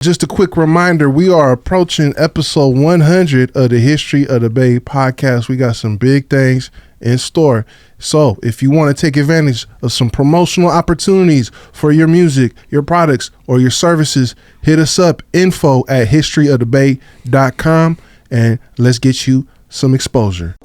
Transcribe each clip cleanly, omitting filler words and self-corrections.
Just a quick reminder, we are approaching episode 100 of the History of the Bay podcast. We got some big things in store. So if you want to take advantage of some promotional opportunities for your music, your products, or your services, hit us up, info@historyofthebay.com, and let's get you some exposure.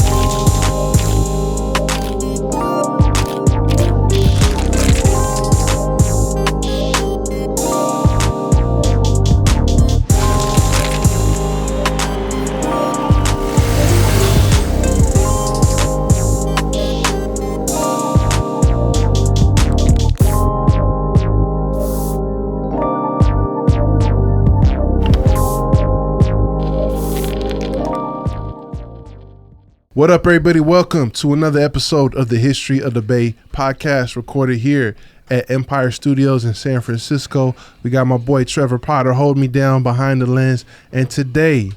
What up, everybody? Welcome to another episode of the History of the Bay podcast, recorded here at Empire Studios in San Francisco. We got my boy Trevor Potter holding me down behind the lens, and today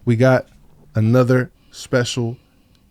we got another special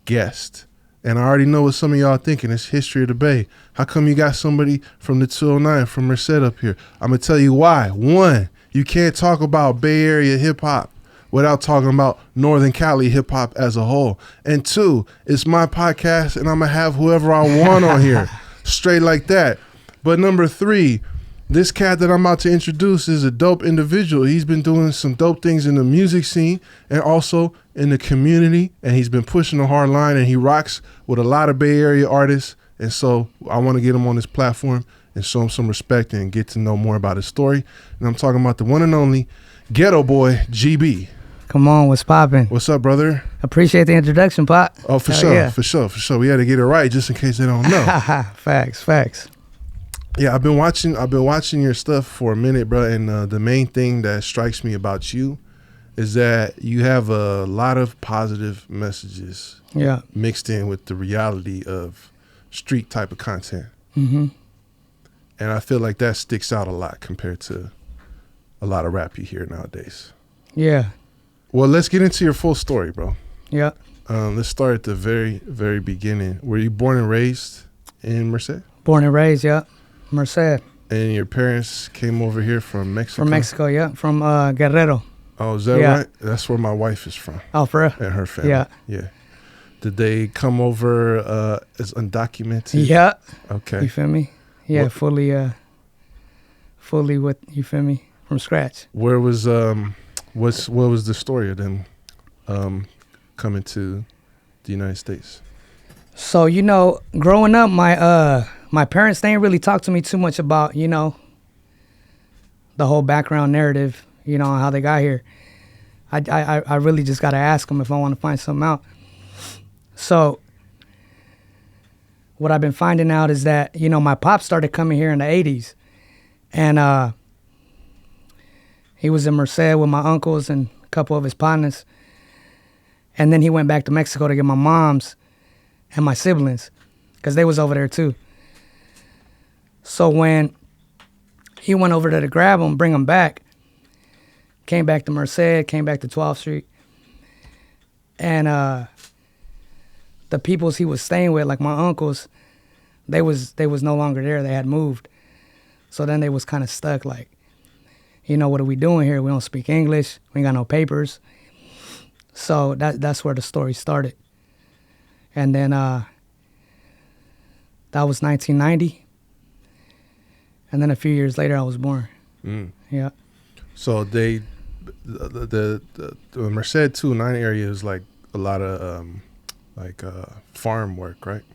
guest. And I already know what some of y'all thinking. It's History of the Bay. How come you got somebody from the 209 from Merced up here? I'm gonna tell you why. One, you can't talk about Bay Area hip hop without talking about Northern Cali hip hop as a whole. And two, it's my podcast and I'm gonna have whoever I want on here, straight like that. But number three, this cat that I'm about to introduce is a dope individual. He's been doing some dope things in the music scene and also in the community, and he's been pushing a hard line, and he rocks with a lot of Bay Area artists. And so I want to get him on this platform and show him some respect and get to know more about his story. And I'm talking about the one and only Getto Boy, GB. Come on, what's poppin'? What's up, brother? Appreciate the introduction, Pop. Oh, for sure, yeah. for sure. We had to get it right just in case they don't know. Facts. Yeah, I've been watching your stuff for a minute, bro, and the main thing that strikes me about you is that you have a lot of positive messages mixed in with the reality of street type of content. Mm-hmm. And I feel like that sticks out a lot compared to a lot of rap you hear nowadays. Yeah. Well, let's get into your full story, bro. Yeah. Let's start at the very, very beginning. Were you born and raised in Merced? Born and raised, yeah. Merced. And your parents came over here from Mexico? From Mexico, yeah. From Guerrero. Oh, is that right? That's where my wife is from. Oh, for real? And her family. Yeah. Did they come over as undocumented? Yeah. Okay. You feel me? Yeah, what? fully with, you feel me, from scratch. Where was what was the story of them coming to the United States? So, growing up, my parents, they didn't really talk to me too much about, the whole background narrative, how they got here. I really just got to ask them if I want to find something out. So what I've been finding out is that, my pop started coming here in the 80s. And he was in Merced with my uncles and a couple of his partners. And then he went back to Mexico to get my mom's and my siblings, because they was over there too. So when he went over there to grab them, bring them back, came back to Merced, came back to 12th Street. And the peoples he was staying with, like my uncles, they was no longer there. They had moved. So then they was kind of stuck, like, what are we doing here? We don't speak English. We ain't got no papers. So that's where the story started. And then that was 1990. And then a few years later, I was born. Mm. Yeah. So the Merced 209 area is like a lot of farm work, right?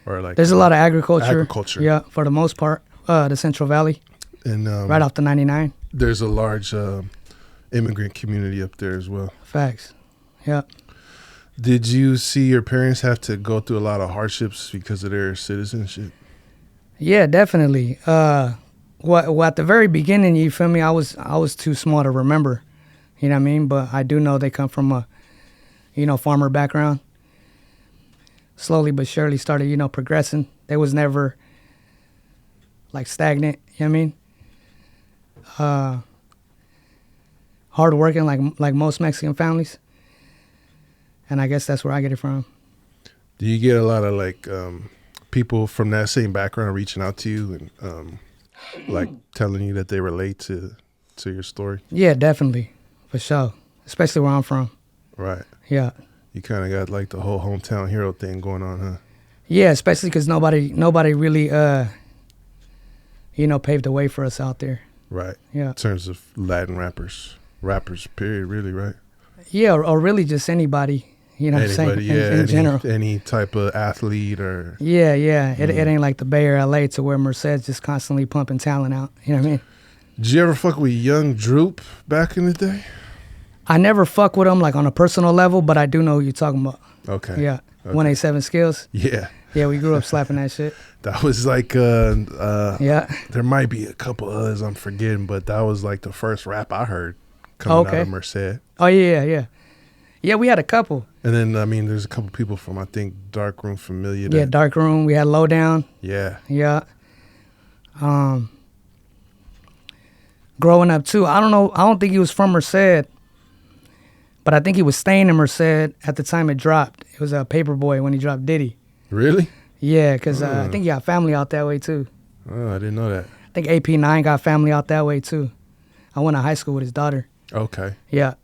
Or like there's a lot of agriculture. Agriculture. Yeah, for the most part, the Central Valley. And right off the 99. There's a large immigrant community up there as well. Facts. Yeah. Did you see your parents have to go through a lot of hardships because of their citizenship? Yeah, definitely. Well, at the very beginning, you feel me, I was too small to remember, you know what I mean? But I do know they come from a, farmer background. Slowly but surely started, progressing. They was never, like, stagnant, you know what I mean? Hard working like most Mexican families. And I guess that's where I get it from. Do you get a lot of people from that same background reaching out to you and like telling you that they relate to to your story? Yeah, definitely, for sure. Especially where I'm from. Right. Yeah. You kind of got like the whole hometown hero thing going on, huh? Yeah, especially because nobody really, paved the way for us out there. Right. Yeah. In terms of Latin rappers, period, really, right? Yeah, or really just anybody. You know what I'm saying? In general. Any type of athlete or... Yeah. It ain't like the Bay or LA to where Merced's just constantly pumping talent out. You know what I mean? Did you ever fuck with Young Droop back in the day? I never fuck with him like on a personal level, but I do know who you're talking about. Okay. Yeah. Okay. 187 Skills. Yeah. Yeah, we grew up slapping that shit. That was like, yeah. There might be a couple others I'm forgetting, but that was like the first rap I heard coming out of Merced. Oh, yeah. Yeah, we had a couple. And then, I mean, there's a couple people from, I think, Darkroom Familiar. Yeah, Darkroom. We had Lowdown. Yeah. Yeah. Growing up, too. I don't know. I don't think he was from Merced, but I think he was staying in Merced at the time it dropped. It was a Paperboy when he dropped Diddy. Really? Yeah, because I think he got family out that way, too. Oh, I didn't know that. I think AP9 got family out that way, too. I went to high school with his daughter. Okay. Yeah.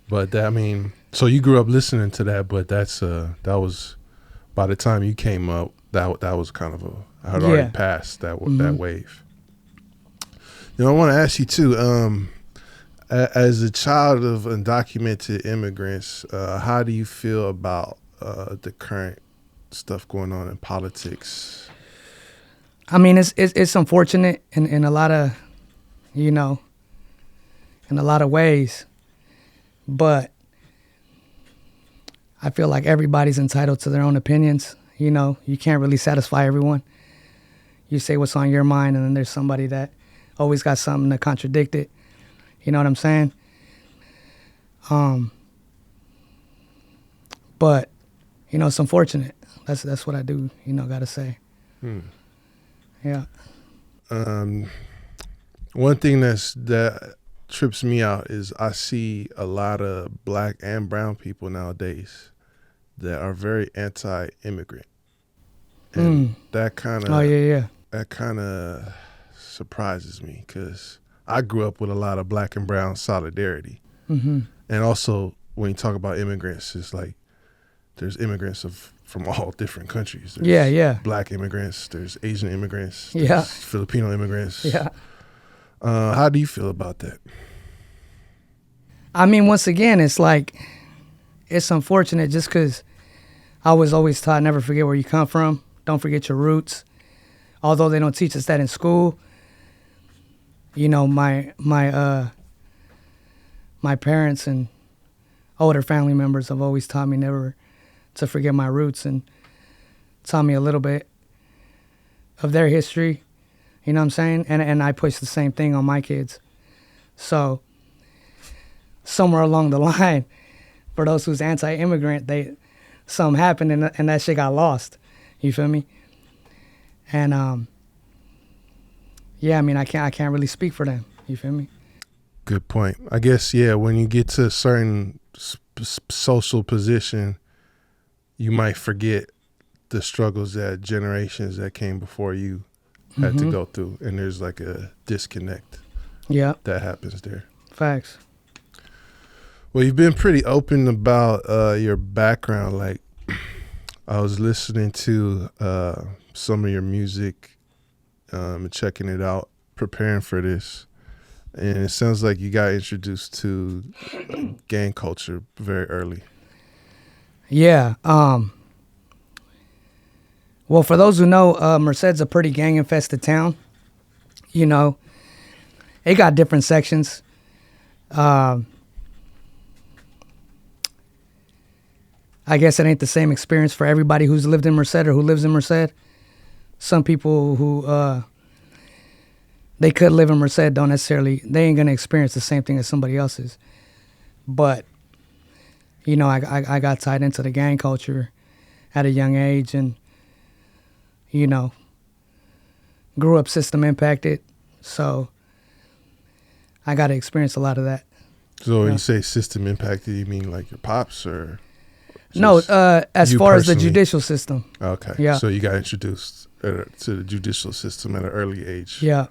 But that, I mean, so you grew up listening to that, but that was, by the time you came up, that was kind of had already passed that wave. You know, I want to ask you too, as a child of undocumented immigrants, how do you feel about the current stuff going on in politics? I mean, it's unfortunate in a lot of, in a lot of ways. But I feel like everybody's entitled to their own opinions. You can't really satisfy everyone. You say what's on your mind, and then there's somebody that always got something to contradict it. You know what I'm saying? But, it's unfortunate. That's what I do, gotta say. Yeah. One thing that trips me out is I see a lot of black and brown people nowadays that are very anti-immigrant, and that kind of that kind of surprises me because I grew up with a lot of black and brown solidarity, and also when you talk about immigrants, it's like there's immigrants from all different countries. There's black immigrants, there's Asian immigrants, there's Filipino immigrants. Yeah. How do you feel about that? I mean, once again, it's like, it's unfortunate just because I was always taught never forget where you come from. Don't forget your roots. Although they don't teach us that in school, my parents and older family members have always taught me never to forget my roots and taught me a little bit of their history. You know what I'm saying? And I push the same thing on my kids. So somewhere along the line, for those who's anti-immigrant, something happened and that shit got lost. You feel me? And I mean, I can't really speak for them. You feel me? Good point. I guess when you get to a certain social position, you might forget the struggles that generations that came before you had to go through, and there's like a disconnect. Yeah, that happens there. Facts. Well, you've been pretty open about your background. Like, I was listening to some of your music and checking it out, preparing for this, and it sounds like you got introduced to gang culture very early. Yeah. Well, for those who know, Merced's a pretty gang-infested town. It got different sections. I guess it ain't the same experience for everybody who's lived in Merced or who lives in Merced. Some people who they could live in Merced they ain't gonna experience the same thing as somebody else's. But I got tied into the gang culture at a young age, and grew up system impacted, so I got to experience a lot of that. So when you say system impacted, you mean like your pops or? No, as far as the judicial system. Okay. Yeah. So you got introduced to the judicial system at an early age. Yeah.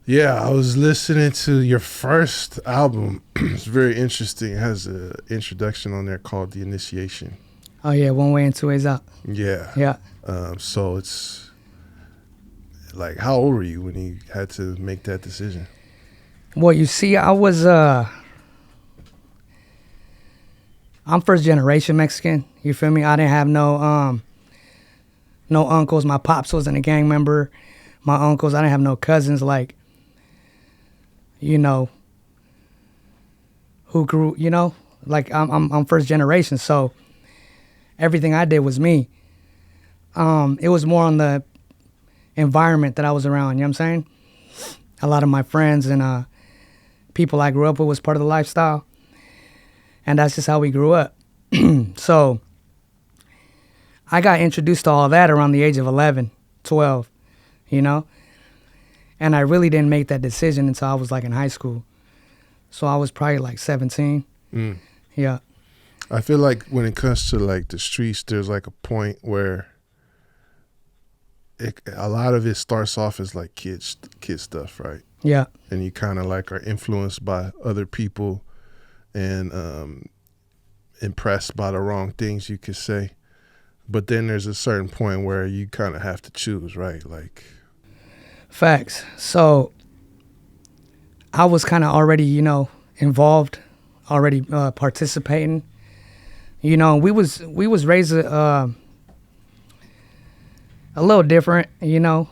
Yeah, I was listening to your first album. It's very interesting. It has an introduction on there called The Initiation. Oh yeah, one way and two ways out. Yeah. Yeah. So it's like, how old were you when you had to make that decision? Well, you see, I was I'm first generation Mexican. You feel me? I didn't have no uncles. My pops wasn't a gang member. My uncles, I didn't have no cousins like, you know, who grew, you know, like I'm first generation. So everything I did was me. It was more on the environment that I was around, you know what I'm saying? A lot of my friends and people I grew up with was part of the lifestyle. And that's just how we grew up. So I got introduced to all that around the age of 11, 12, you know? And I really didn't make that decision until I was like in high school. So I was probably like 17. Yeah. I feel like when it comes to like the streets, there's like a point where a lot of it starts off as like kid stuff, right? Yeah. And you kind of like are influenced by other people and impressed by the wrong things you could say. But then there's a certain point where you kind of have to choose, right? Like, facts. So I was kind of already, you know, involved, already participating. You know, we was raised a little different, you know.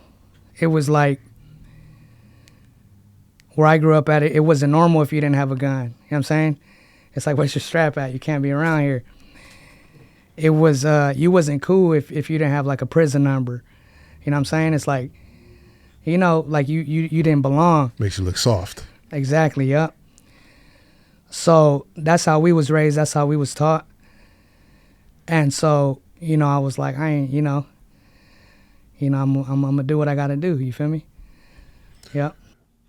It was like where I grew up at, it wasn't normal if you didn't have a gun. You know what I'm saying? It's like, where's your strap at? You can't be around here. It was, you wasn't cool if you didn't have like a prison number. You know what I'm saying? It's like, you know, like you didn't belong. Makes you look soft. Exactly, yep. So that's how we was raised. That's how we was taught. And so, you know, I was like, I ain't, you know, I'm gonna do what I gotta do. You feel me? Yep.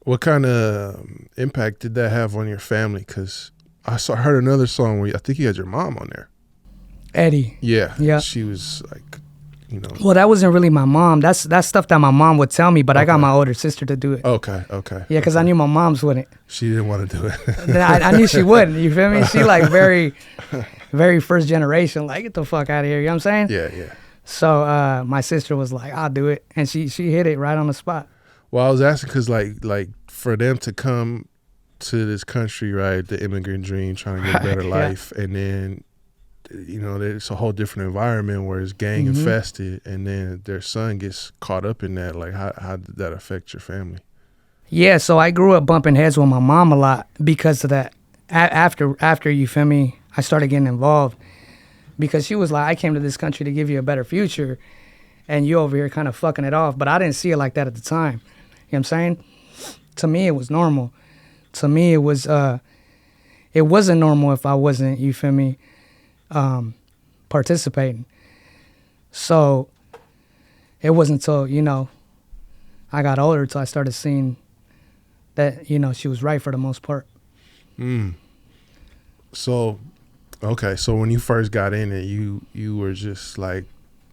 What kind of impact did that have on your family? Because I heard another song where I think you had your mom on there. Eddie. Yeah. Yeah. She was like, you know. Well, that wasn't really my mom. That's stuff that my mom would tell me, but I got my older sister to do it. Okay. Yeah, because I knew my mom's wouldn't. She didn't want to do it. I knew she wouldn't. You feel me? She like very, very first generation. Like, get the fuck out of here. You know what I'm saying? Yeah. So my sister was like, I'll do it. And she hit it right on the spot. Well, I was asking because like for them to come to this country, right, the immigrant dream, trying to get a better life, and then, you know, it's a whole different environment where it's gang infested, and then their son gets caught up in that. Like, how did that affect your family? Yeah, so I grew up bumping heads with my mom a lot because of that. After you feel me, I started getting involved because she was like, I came to this country to give you a better future, and you over here kind of fucking it off. But I didn't see it like that at the time. You know what I'm saying? To me, it was normal. To me, it wasn't normal if I wasn't, you feel me, participating. So it wasn't until, you know, I got older till I started seeing that, you know, she was right for the most part. So, okay, so when you first got in it, you were just like,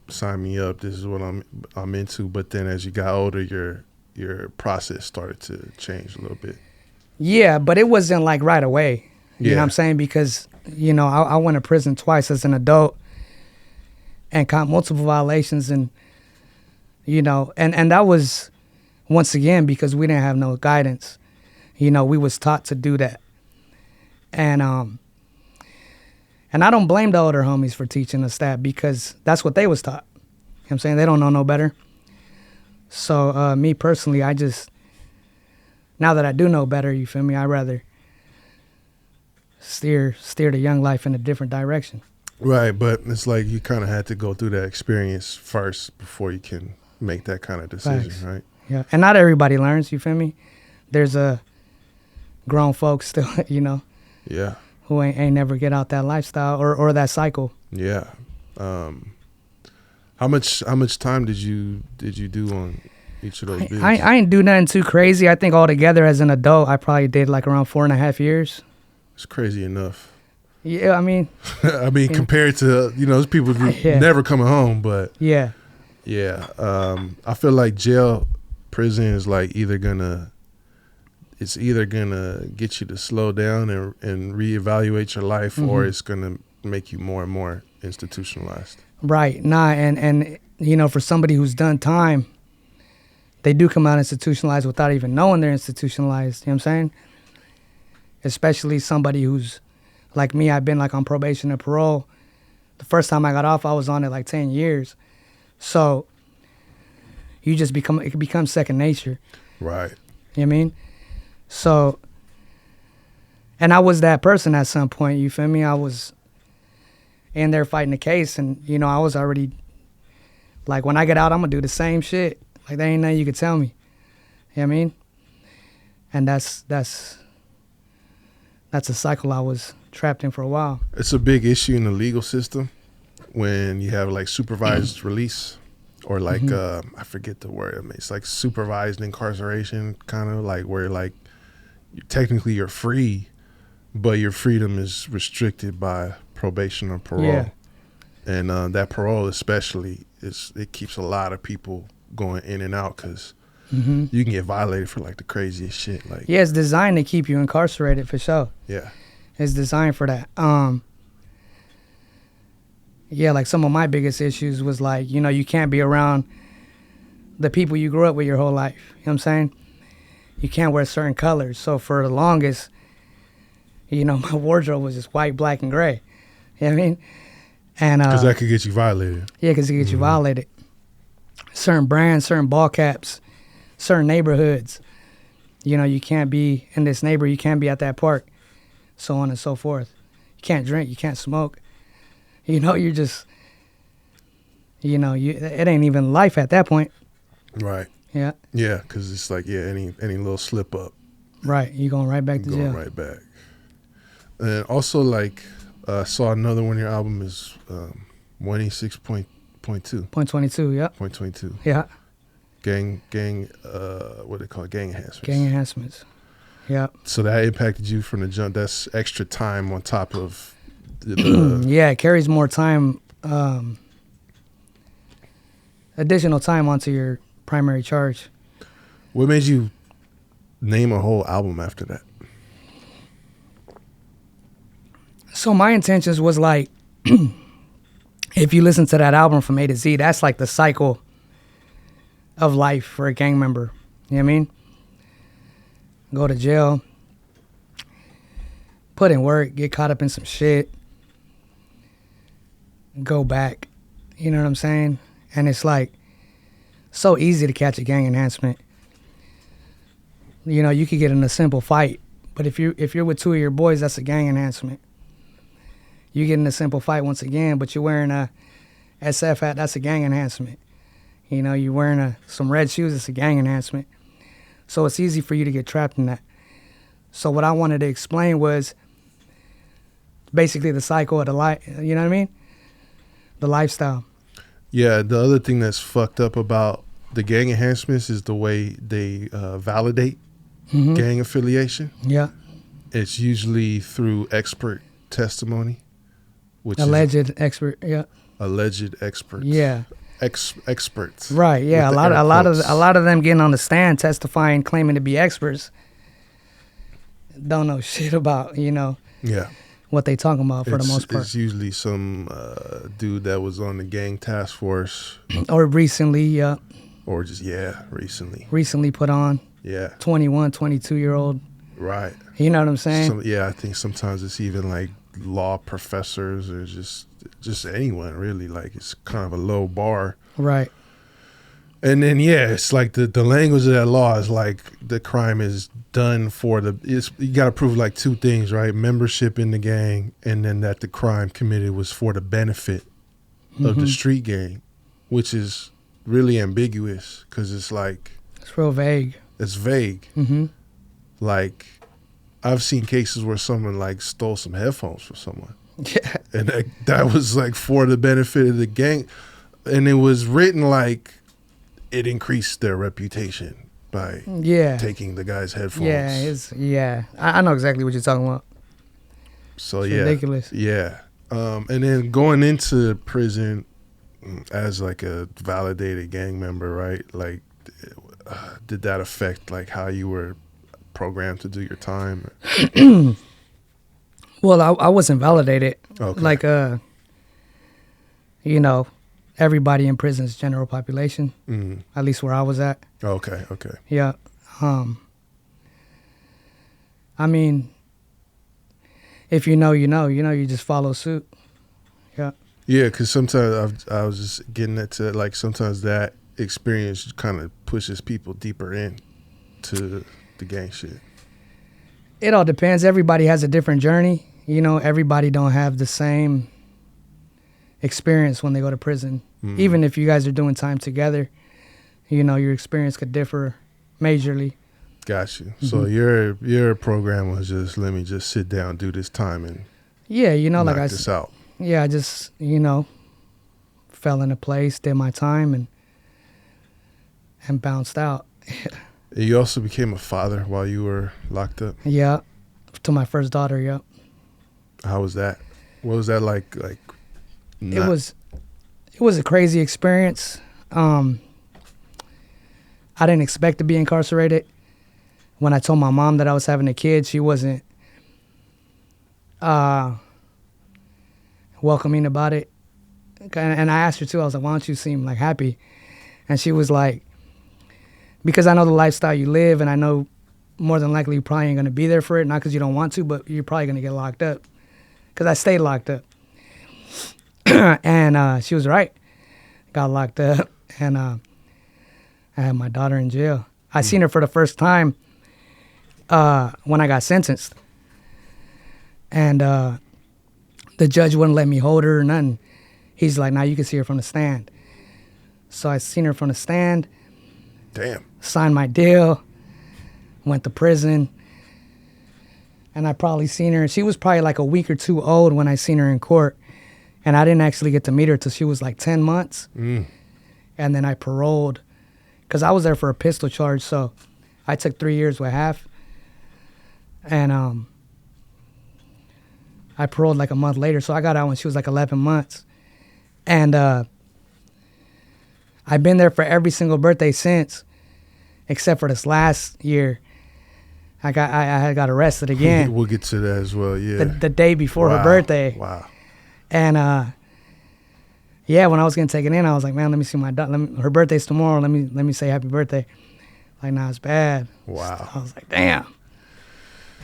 sign me up, this is what I'm into. But then as you got older, your process started to change a little bit. Yeah, but it wasn't like right away. You know what I'm saying? Because, you know, I went to prison twice as an adult and caught multiple violations, and, you know, and that was, once again, because we didn't have no guidance. You know, we was taught to do that. And I don't blame the older homies for teaching us that, because that's what they was taught. You know what I'm saying? They don't know no better. So me personally, I just, now that I do know better, you feel me, I'd rather steer the young life in a different direction. Right, but it's like you kind of had to go through that experience first before you can make that kind of decision. Facts. Right? Yeah, and not everybody learns, you feel me? There's grown folks still, you know, yeah, who ain't never get out that lifestyle or that cycle. Yeah. How much time did you do on each of those bids? I ain't do nothing too crazy. I think altogether as an adult, I probably did like around 4.5 years. It's crazy enough. Yeah, I mean. I mean, compared to, you know, those people never coming home, but. Yeah. Yeah. I feel like prison is like either gonna it's either gonna get you to slow down and reevaluate your life, or it's gonna make you more and more institutionalized. Right. Nah, and you know, for somebody who's done time, they do come out institutionalized without even knowing they're institutionalized. You know what I'm saying? Especially somebody who's like me. I've been like on probation or parole. The first time I got off, I was on it like 10 years. So you just it becomes second nature. Right. You know what I mean? So, and I was that person at some point, you feel me? I was in there fighting the case, and, you know, I was already, like, when I get out, I'm going to do the same shit. Like, there ain't nothing you could tell me. You know what I mean? And that's a cycle I was trapped in for a while. It's a big issue in the legal system when you have, like, supervised release. Or like, I forget the word. I mean, it's like supervised incarceration, kind of like where like technically you're free, but your freedom is restricted by probation or parole. Yeah. And that parole especially, it keeps a lot of people going in and out because you can get violated for like the craziest shit. Like, yeah, it's designed to keep you incarcerated for sure. Yeah. It's designed for that. Yeah, like some of my biggest issues was like, you know, you can't be around the people you grew up with your whole life. You know what I'm saying? You can't wear certain colors. So for the longest, you know, my wardrobe was just white, black, and gray. You know what I mean? And because that could get you violated. Yeah, because it could get you violated. Certain brands, certain ball caps, certain neighborhoods. You know, you can't be in this neighborhood. You can't be at that park, so on and so forth. You can't drink. You can't smoke. You know, you're just, you know, it ain't even life at that point. Right. Yeah. Yeah, because it's like, yeah, any little slip up. Right. You're going right back to jail. Going right back. And also, like, saw another one of your album is 186.2. Point 22, yeah. Point 22. Yeah. Gang, what they call it? Gang enhancements. Gang enhancements. Yeah. So that impacted you from the jump. That's extra time on top of yeah, it carries more time, additional time onto your primary charge. What made you name a whole album after that? So my intentions was like, if you listen to that album from A to Z, that's like the cycle of life for a gang member. You know what I mean? Go to jail, put in work, get caught up in some shit, go back. You know what I'm saying? And it's like so easy to catch a gang enhancement. You know, you could get in a simple fight, but if you're with two of your boys, that's a gang enhancement. You get in a simple fight once again, but you're wearing a SF hat, that's a gang enhancement. You know, you're wearing some red shoes, it's a gang enhancement. So it's easy for you to get trapped in that. So what I wanted to explain was basically the cycle of the life, you know what I mean? The lifestyle. Yeah, the other thing that's fucked up about the gang enhancements is the way they validate gang affiliation. Yeah. It's usually through expert testimony. Which alleged expert, yeah. Alleged experts. Yeah. Experts. Right, yeah. A lot of them getting on the stand testifying, claiming to be experts. Don't know shit about, you know. Yeah. What they talking about for the most part. It's usually some dude that was on the gang task force. Or recently, yeah. Or just, recently. Recently put on. Yeah. 21, 22-year-old. Right. You know what I'm saying? I think sometimes it's even like law professors or just anyone really. Like it's kind of a low bar. Right. And then, it's like the language of that law is like the crime is done for you got to prove like two things, right? Membership in the gang, and then that the crime committed was for the benefit of the street gang, which is really ambiguous because it's like... It's real vague. It's vague. Like, I've seen cases where someone like stole some headphones from someone. Yeah. And that was like for the benefit of the gang. And it was written like it increased their reputation by taking the guy's headphones. Yeah, I know exactly what you're talking about. So it's ridiculous. Yeah. And then going into prison as like a validated gang member, right? Like, did that affect like how you were program to do your time? Well, I wasn't validated. Okay. Like, you know, everybody in prison is general population, at least where I was at. Okay. Yeah. I mean, if you know, you just follow suit. Yeah. Yeah, because sometimes I was just getting into, like, sometimes that experience kind of pushes people deeper in to the gang shit. It all depends. Everybody has a different journey. You know, everybody don't have the same experience when they go to prison. Even if you guys are doing time together, you know, your experience could differ majorly. Got you. So your program was just, let me just sit down, do this time, and yeah, you know, knock like this out. Yeah, I just, you know, fell into place, did my time, and bounced out. You also became a father while you were locked up? Yeah, to my first daughter, yeah. How was that? What was that like? It was a crazy experience. I didn't expect to be incarcerated. When I told my mom that I was having a kid, she wasn't welcoming about it. And I asked her too, I was like, why don't you seem like happy? And she was like, because I know the lifestyle you live, and I know more than likely you probably ain't going to be there for it, not because you don't want to, but you're probably going to get locked up. Because I stayed locked up. And she was right. Got locked up, and I had my daughter in jail. I seen her for the first time when I got sentenced. And the judge wouldn't let me hold her or nothing. He's like, nah, you can see her from the stand. So I seen her from the stand. Damn. Signed my deal. Went to prison. And I probably seen her. She was probably like a week or two old when I seen her in court. And I didn't actually get to meet her till she was like 10 months. And then I paroled. Because I was there for a pistol charge. So I took 3 years with half. And I paroled like a month later. So I got out when she was like 11 months. And I've been there for every single birthday since, except for this last year. I got arrested again. We'll get to that as well, yeah. The day before her birthday. Wow. And yeah, when I was getting taken in, I was like, man, let me see my daughter. Her birthday's tomorrow. Let me say happy birthday. Like, nah, it's bad. Wow. I was like, damn.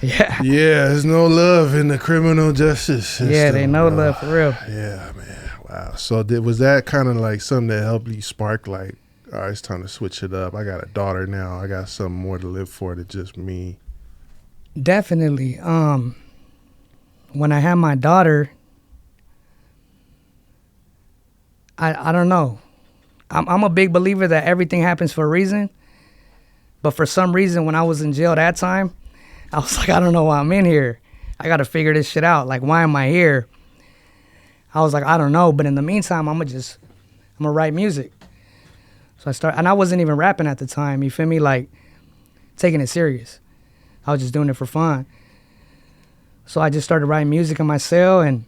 Yeah. Yeah, there's no love in the criminal justice system. Yeah, they no love for real. Yeah, man. Wow. So was that kind of like something that helped you spark, like, all right, it's time to switch it up. I got a daughter now. I got something more to live for than just me. Definitely. When I had my daughter, I don't know. I'm a big believer that everything happens for a reason. But for some reason, when I was in jail that time, I was like, I don't know why I'm in here. I got to figure this shit out. Like, why am I here? I was like, I don't know. But in the meantime, I'm going to write music. So and I wasn't even rapping at the time, you feel me? Like, taking it serious. I was just doing it for fun. So I just started writing music in my cell, and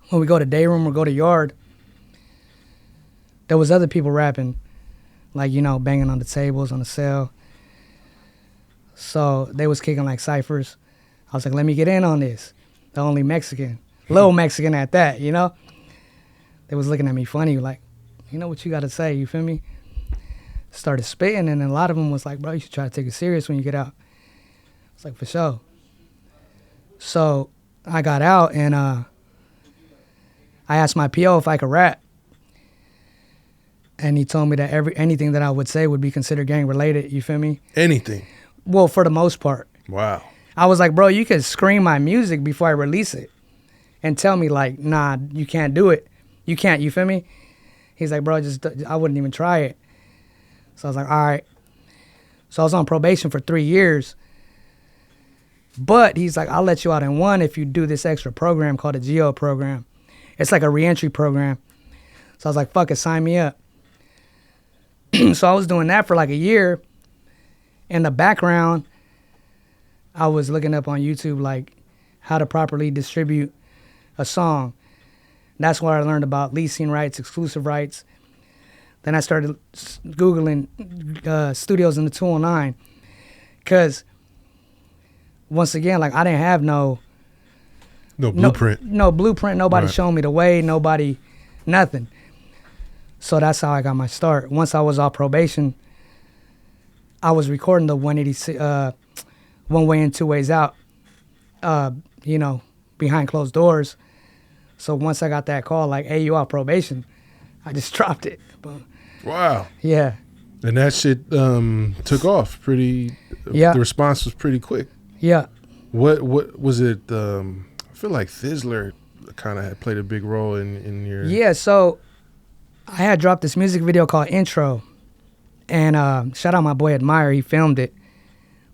when we go to day room or go to yard, there was other people rapping, like, you know, banging on the tables on the cell. So they was kicking like ciphers. I was like, let me get in on this. The only Mexican, little Mexican at that, you know? They was looking at me funny, like, you know what you got to say, you feel me? Started spitting, and a lot of them was like, bro, you should try to take it serious when you get out. I was like, for sure. So I got out, and I asked my PO if I could rap. And he told me that anything that I would say would be considered gang-related, you feel me? Anything? Well, for the most part. Wow. I was like, bro, you could scream my music before I release it and tell me, like, nah, you can't do it. You can't, you feel me? He's like, bro, I wouldn't even try it. So I was like, all right. So I was on probation for 3 years. But he's like, I'll let you out in one if you do this extra program called a GO program. It's like a reentry program. So I was like, fuck it, sign me up. So I was doing that for like a year. In the background, I was looking up on YouTube, like, how to properly distribute a song. That's where I learned about leasing rights, exclusive rights. Then I started Googling studios in the 209. Because once again, like I didn't have no blueprint. No blueprint. Nobody Right. showed me the way. Nobody, nothing. So that's how I got my start. Once I was off probation, I was recording the 186, one way in, two ways out, behind closed doors. So once I got that call, like, hey, you off probation, I just dropped it. But, Wow. yeah. And that shit took off pretty. Yeah. The response was pretty quick. Yeah. What was it? I feel like Thizzler kind of had played a big role in your. Yeah. So I had dropped this music video called Intro, and shout out my boy Admire. He filmed it.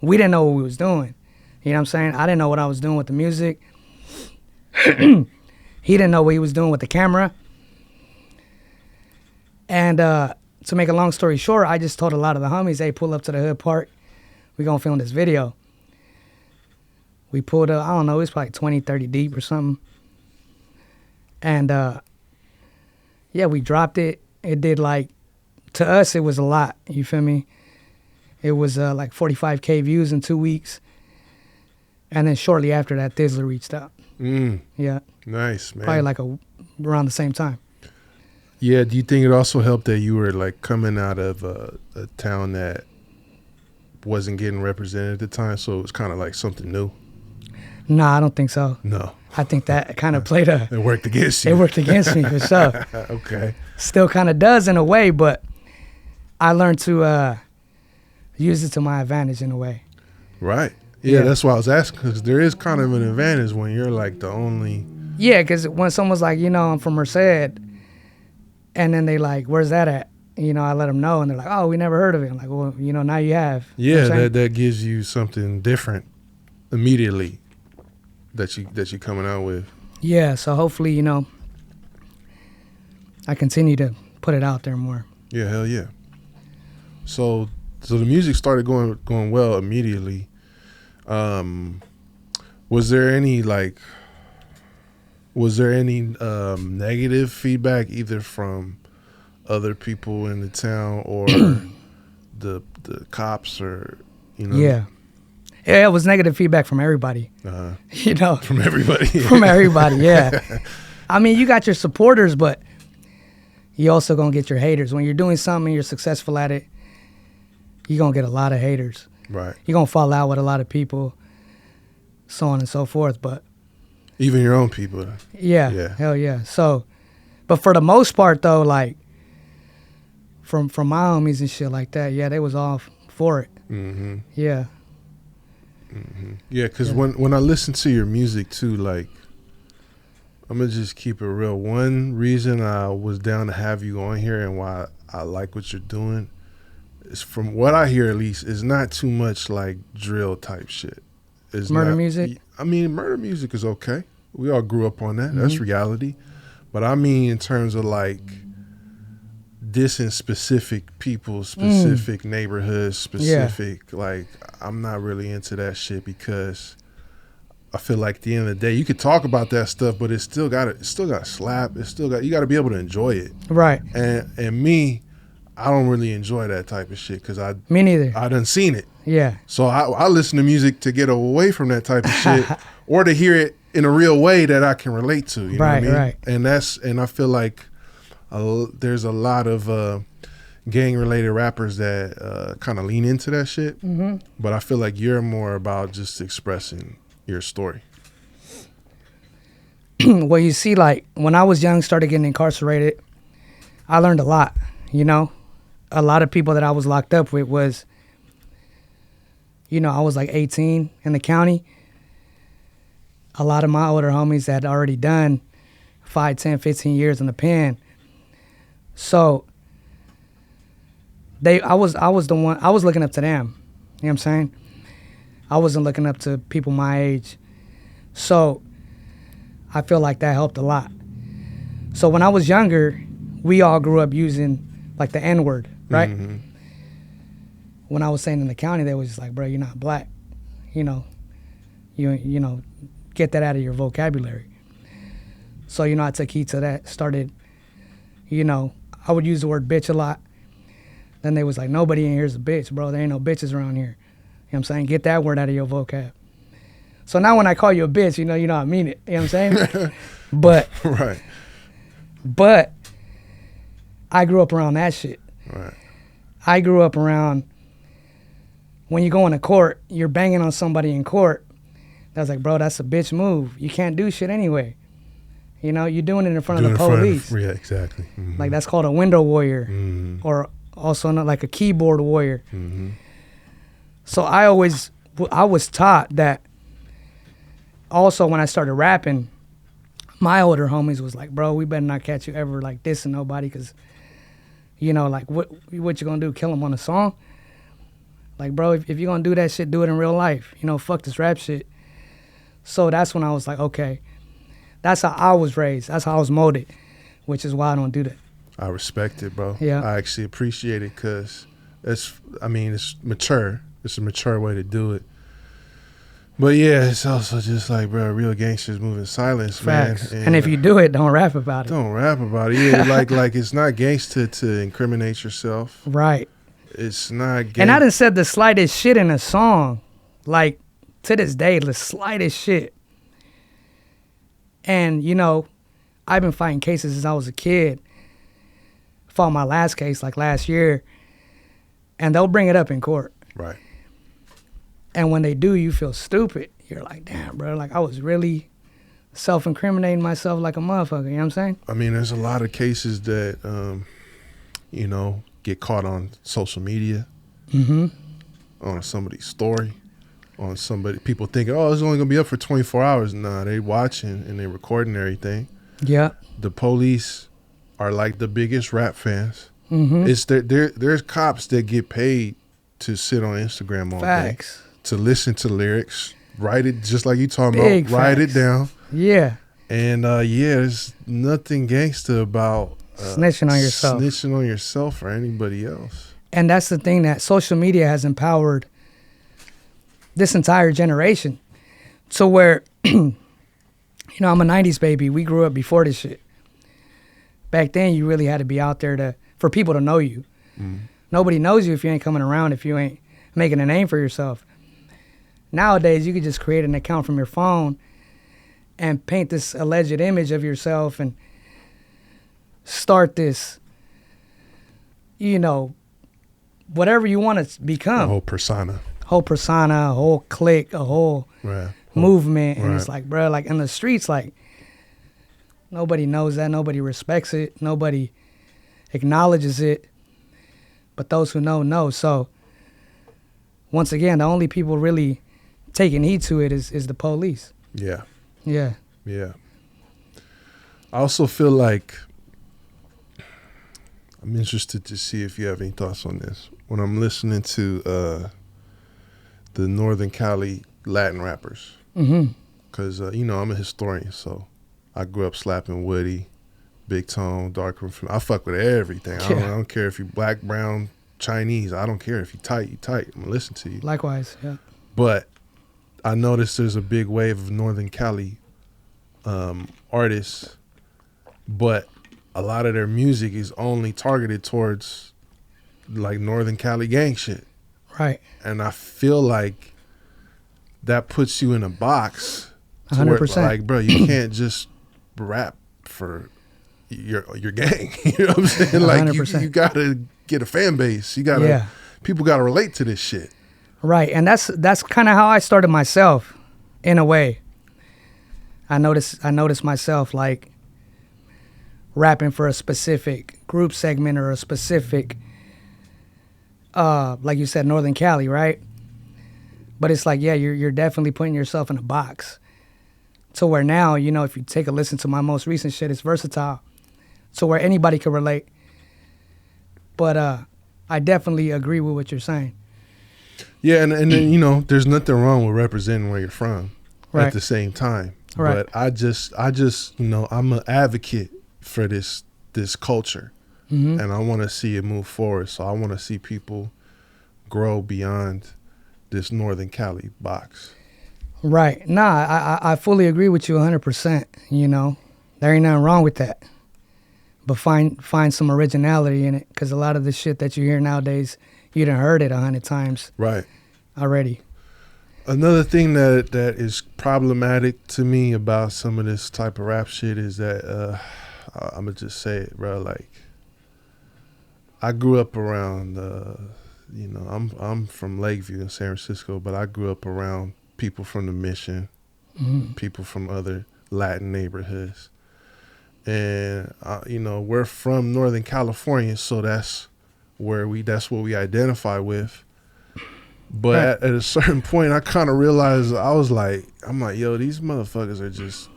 We didn't know what we was doing. You know what I'm saying? I didn't know what I was doing with the music. He didn't know what he was doing with the camera. And to make a long story short, I just told a lot of the homies, hey, pull up to the hood park. We're going to film this video. We pulled up, I don't know, it was probably 20, 30 deep or something. And, we dropped it. It did to us, it was a lot. You feel me? It was like 45K views in 2 weeks. And then shortly after that, Thizzler reached out. Yeah. Nice, man. Probably around the same time. Yeah. Do you think it also helped that you were like coming out of a town that wasn't getting represented at the time, so it was kind of like something new? Nah, I don't think so. No. I think that kind of played It worked against you. It worked against me for sure. Okay. Still kind of does in a way, but I learned to use it to my advantage in a way. Right. Yeah, that's why I was asking, because there is kind of an advantage when you're like the only. Yeah, because when someone's like, I'm from Merced, and then they like, where's that at? I let them know, and they're like, oh, we never heard of it. I'm like, well, now you have. Yeah, that gives you something different immediately that you're coming out with. Yeah, so hopefully, I continue to put it out there more. Yeah, hell yeah. So the music started going well immediately. Was there any negative feedback either from other people in the town or the cops or Yeah, it was negative feedback from everybody. From everybody. From everybody, yeah. I mean, you got your supporters, but you also gonna get your haters. When you're doing something and you're successful at it, you're gonna get a lot of haters. Right. You're gonna fall out with a lot of people, so on and so forth. But even your own people. Yeah. Hell yeah. So, but for the most part though, like from my homies and shit like that, yeah, they was all for it. Mm-hmm. Yeah. Mm-hmm. Yeah, because when I listen to your music too, like, I'm gonna just keep it real. One reason I was down to have you on here and why I like what you're doing is, from what I hear at least, is not too much like drill type shit. It's murder music? I mean, murder music is okay. We all grew up on that. Mm-hmm. That's reality. But I mean, in terms of like dissing specific people, specific neighborhoods, specific, like, I'm not really into that shit, because I feel like at the end of the day, you could talk about that stuff, but it's still got to slap. You got to be able to enjoy it. Right. And me, I don't really enjoy that type of shit, because me neither. I done seen it. Yeah. So I listen to music to get away from that type of shit, or to hear it in a real way that I can relate to. You know what I mean? Right. And I feel like there's a lot of gang-related rappers that kind of lean into that shit. Mm-hmm. But I feel like you're more about just expressing your story. Well, you see, like, when I was young, started getting incarcerated, I learned a lot, A lot of people that I was locked up with was, I was like 18 in the county. A lot of my older homies had already done 5, 10, 15 years in the pen. So I was looking up to them. You know what I'm saying? I wasn't looking up to people my age. So I feel like that helped a lot. So when I was younger, we all grew up using like the N-word, right? Mm-hmm. When I was saying in the county, they was just like, bro, you're not black. You get that out of your vocabulary. So, I took heed to that, started, I would use the word bitch a lot. Then they was like, nobody in here is a bitch, bro. There ain't no bitches around here. You know what I'm saying? Get that word out of your vocab. So now when I call you a bitch, you know I mean it. You know what I'm saying? But Right. But I grew up around that shit. Right. I grew up around when you go into court, you're banging on somebody in court. That's like, bro, that's a bitch move. You can't do shit anyway. You know, you're doing it in front of the police. Yeah, exactly. Mm-hmm. Like that's called a window warrior, or also not like a keyboard warrior. Mm-hmm. So I was taught that. Also, when I started rapping, my older homies was like, bro, we better not catch you ever like dissing nobody, because, you know, like what you gonna do? Kill him on a song? Like, bro, if you're gonna do that shit, do it in real life. You know, fuck this rap shit. So that's when I was like, okay, that's how I was raised. That's how I was molded, which is why I don't do that. I respect it, bro. Yeah. I actually appreciate it because it's mature. It's a mature way to do it. But yeah, it's also just like, bro, real gangsters move in silence, Facts. man. And if you do it, don't rap about it. Don't rap about it. Yeah, like it's not gangster to incriminate yourself. Right. It's not gangster. And I done said the slightest shit in a song. Like, to this day, the slightest shit. And, you know, I've been fighting cases since I was a kid. Fought my last case, like last year. And they'll bring it up in court. Right. And when they do, you feel stupid. You're like, damn, bro, like I was really self-incriminating myself like a motherfucker. You know what I'm saying? I mean, there's a lot of cases that, you know, get caught on social media, on somebody's story, on somebody. People thinking, oh, it's only going to be up for 24 hours. Nah, they watching and they recording everything. Yeah. The police are like the biggest rap fans. It's there's cops that get paid to sit on Instagram all Facts. day, to listen to lyrics, write it just like you talking Big about, write it facts. down. Yeah. And there's nothing gangster about Snitching on yourself. Snitching on yourself or anybody else. And that's the thing, that social media has empowered this entire generation. So where, you know, I'm a 90s baby. We grew up before this shit. Back then, you really had to be out there for people to know you. Nobody knows you if you ain't coming around, if you ain't making a name for yourself. Nowadays, you could just create an account from your phone and paint this alleged image of yourself and start this, you know, whatever you want to become. A whole persona. A whole clique, a whole movement. And it's like, bro, like in the streets, like, nobody knows that. Nobody respects it. Nobody acknowledges it. But those who know. So, once again, the only people really taking heed to it is the police. Yeah. Yeah. Yeah. I also feel like I'm interested to see if you have any thoughts on this. When I'm listening to the Northern Cali Latin rappers, because, you know, I'm a historian, so I grew up slapping Woody, Big Tone, Darker. I fuck with everything. I don't care if you black, brown, Chinese. I don't care if you tight, you tight. I'm going to listen to you. Likewise, yeah. But I noticed there's a big wave of Northern Cali artists, but a lot of their music is only targeted towards like Northern Cali gang shit. Right. And I feel like that puts you in a box. 100%. Like, bro, you can't just rap for your gang. You know what I'm saying? Like 100%. you gotta get a fan base. You gotta people gotta relate to this shit. Right. And that's kind of how I started myself, in a way. I noticed myself like rapping for a specific group segment or a specific like you said, Northern Cali, right? But it's like, yeah, you're definitely putting yourself in a box. To where now, you know, if you take a listen to my most recent shit, it's versatile. To where anybody can relate. But I definitely agree with what you're saying. Yeah, and then, you know, there's nothing wrong with representing where you're from Right. at the same time. Right. But I just, you know, I'm an advocate for this culture. And I want to see it move forward. So I want to see people grow beyond this Northern Cali box. Right. Nah, I fully agree with you 100%. You know, there ain't nothing wrong with that. But find some originality in it, because a lot of the shit that you hear nowadays, you done heard it 100 times Right. already. Another thing that is problematic to me about some of this type of rap shit is that I'm gonna just say it, bro. Like, I grew up around, I'm from Lakeview in San Francisco, but I grew up around people from the Mission, people from other Latin neighborhoods, and we're from Northern California, so that's what we identify with. But at a certain point, I kind of realized I'm like, yo, these motherfuckers are just,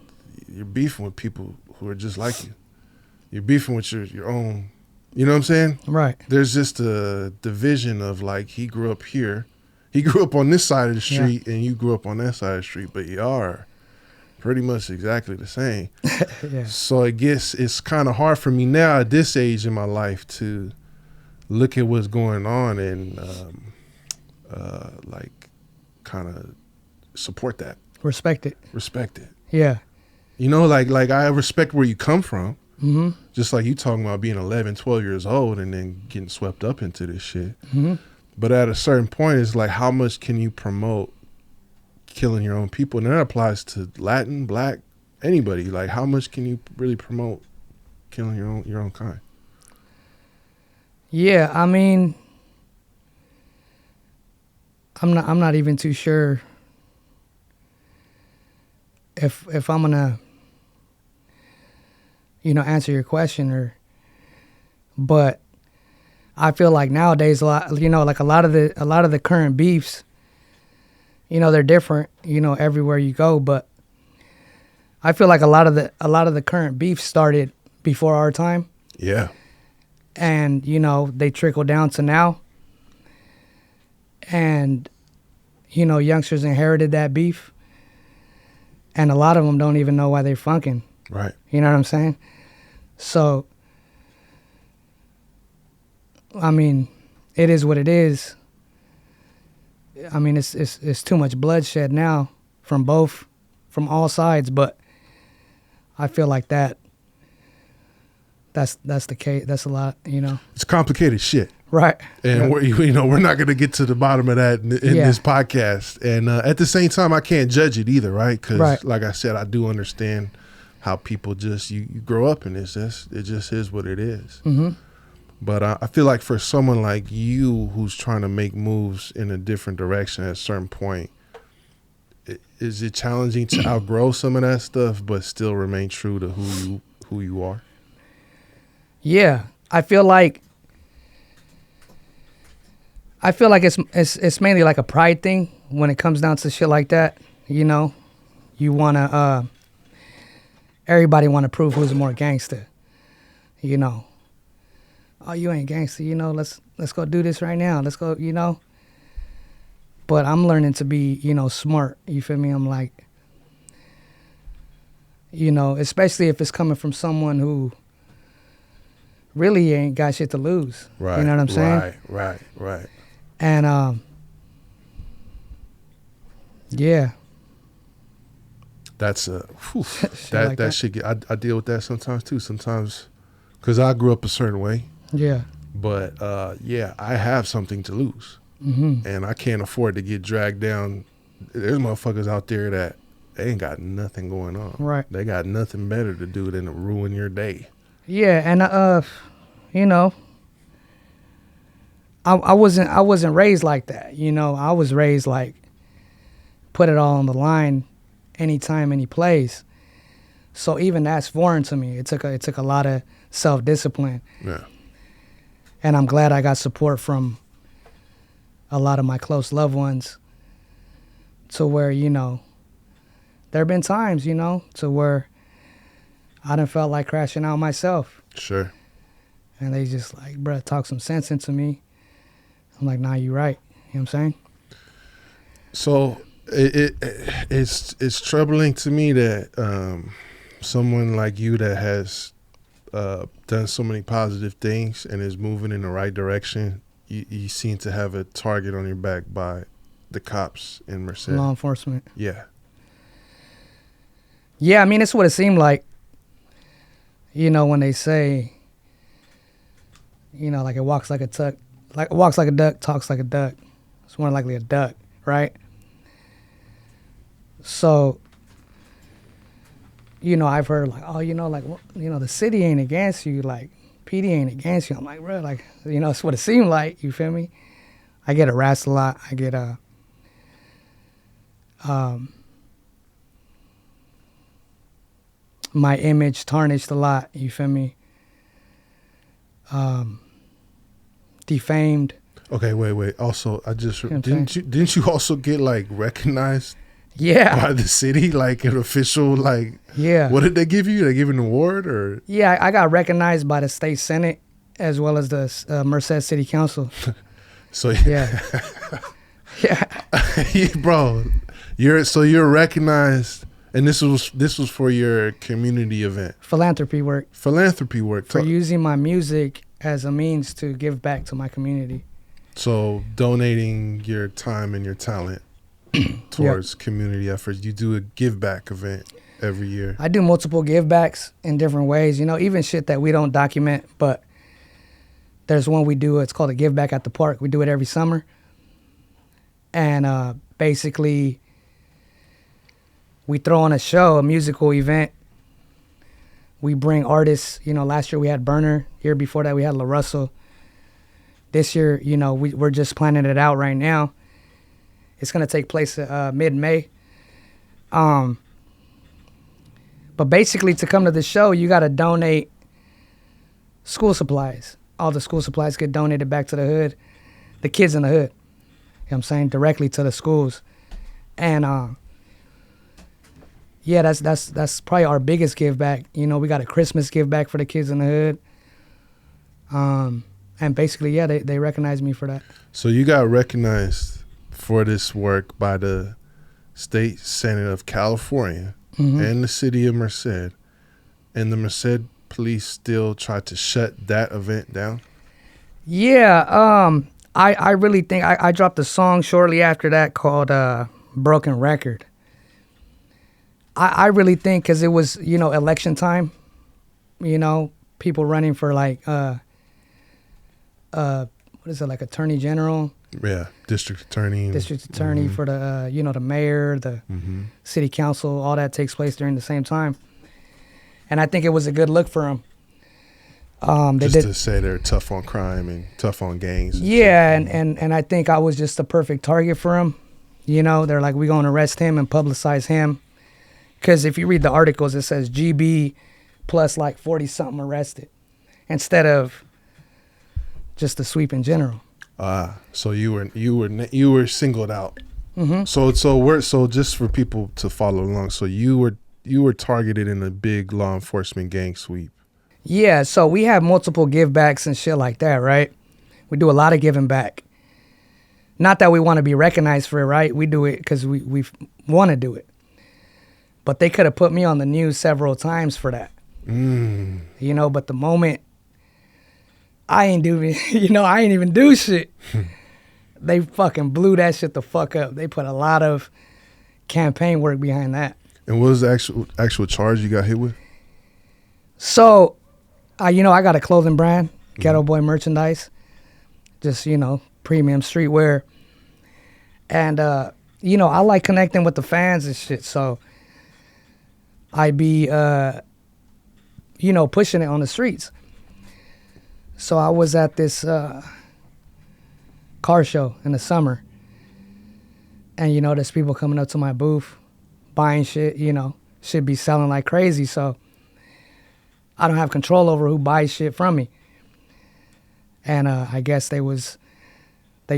you're beefing with people who are just like you. You're beefing with your own, you know what I'm saying? Right. There's just a division of like, he grew up here. He grew up on this side of the street and you grew up on that side of the street, but you are pretty much exactly the same. Yeah. So I guess it's kind of hard for me now at this age in my life to look at what's going on and kind of support that. Respect it. Yeah. Like I respect where you come from. Mm-hmm. Just like you talking about being 11, 12 years old and then getting swept up into this shit. Mm-hmm. But at a certain point, it's like, how much can you promote killing your own people? And that applies to Latin, Black, anybody. Like, how much can you really promote killing your own kind? Yeah, I mean, I'm not even too sure if I'm gonna answer your question but I feel like nowadays a lot of the current beefs, they're different, everywhere you go, but I feel like a lot of the current beefs started before our time. Yeah. And they trickle down to now. And youngsters inherited that beef. And a lot of them don't even know why they're funking. Right. You know what I'm saying? So, I mean, it is what it is. I mean, it's too much bloodshed now from all sides, but I feel like that's the case. That's a lot, It's complicated shit. Right. And we're not going to get to the bottom of that in this podcast. And at the same time, I can't judge it either, right? Because like I said, I do understand how people just, you grow up in this. It just is what it is. Mm-hmm. But I feel like for someone like you who's trying to make moves in a different direction at a certain point, is it challenging to outgrow some of that stuff but still remain true to who you are? Yeah, I feel like it's mainly like a pride thing when it comes down to shit like that. You wanna everybody wanna prove who's more gangster. Oh, you ain't gangster. Let's go do this right now. Let's go. But I'm learning to be smart. You feel me? I'm like, especially if it's coming from someone who really ain't got shit to lose. Right. You know what I'm saying? Right. And yeah. That's like that shit get, I deal with that sometimes too. Sometimes because I grew up a certain way. Yeah. But I have something to lose. Mm-hmm. And I can't afford to get dragged down. There's motherfuckers out there that they ain't got nothing going on. Right. They got nothing better to do than to ruin your day. Yeah, and I wasn't raised like that. I was raised like put it all on the line, anytime, any place. So even that's foreign to me. It took a lot of self-discipline. Yeah. And I'm glad I got support from a lot of my close loved ones to where, there have been times, to where I done felt like crashing out myself. Sure. And they just like, bruh, talk some sense into me. I'm like, nah, you right. You know what I'm saying? So it's troubling to me that someone like you that has done so many positive things and is moving in the right direction, you seem to have a target on your back by the cops in Merced. Law enforcement. Yeah. Yeah, I mean, it's what it seemed like. When they say, like it walks like a duck, talks like a duck. It's more likely a duck, right? So, I've heard like, oh, like, the city ain't against you, like, PD ain't against you. I'm like, bro, like, it's what it seemed like. You feel me? I get harassed a lot. I get my image tarnished a lot. You feel me? Defamed. Okay, wait. Also, didn't you also get like recognized? Yeah. By the city, like an official, like, yeah. What did they give you? They give you an award, or? Yeah, I got recognized by the state senate as well as the Merced City Council. So yeah, yeah, bro, you're recognized, and this was for your community event, philanthropy work for using my music as a means to give back to my community. So donating your time and your talent towards community efforts. You do a give back event every year. I do multiple givebacks in different ways, even shit that we don't document, but there's one we do. It's called a Give Back at the Park. We do it every summer. And basically, we throw on a show, a musical event. We bring artists. Last year we had Burner. Year before that we had La Russell. This year, we're just planning it out right now. It's going to take place mid-May. But basically, to come to the show, you got to donate school supplies. All the school supplies get donated back to the hood, the kids in the hood. You know what I'm saying? Directly to the schools. And that's probably our biggest give back. We got a Christmas give back for the kids in the hood. And basically, they recognize me for that. So you got recognized for this work by the State Senate of California and the city of Merced. And the Merced police still tried to shut that event down? Yeah, I really think I dropped a song shortly after that called Broken Record. I really think because it was, election time, people running for like, what is it, like Attorney General? Yeah, District Attorney for the, the mayor, the city council, all that takes place during the same time. And I think it was a good look for them. To say they're tough on crime and tough on gangs. And I think I was just the perfect target for them. They're like, we're going to arrest him and publicize him. Because if you read the articles, it says GB plus like 40-something arrested instead of just the sweep in general. So you were singled out. So just for people to follow along, so you were targeted in a big law enforcement gang sweep. Yeah, so we have multiple givebacks and shit like that, right? We do a lot of giving back. Not that we want to be recognized for it, right? We do it because we want to do it. But they could have put me on the news several times for that. But the moment I ain't even do shit. They fucking blew that shit the fuck up. They put a lot of campaign work behind that. And what was the actual charge you got hit with? So, I got a clothing brand, Getto Boy merchandise. Just, premium streetwear. And, I like connecting with the fans and shit. So, I be, pushing it on the streets. So I was at this car show in the summer. And, there's people coming up to my booth, buying shit, should be selling like crazy. So I don't have control over who buys shit from me. And I guess they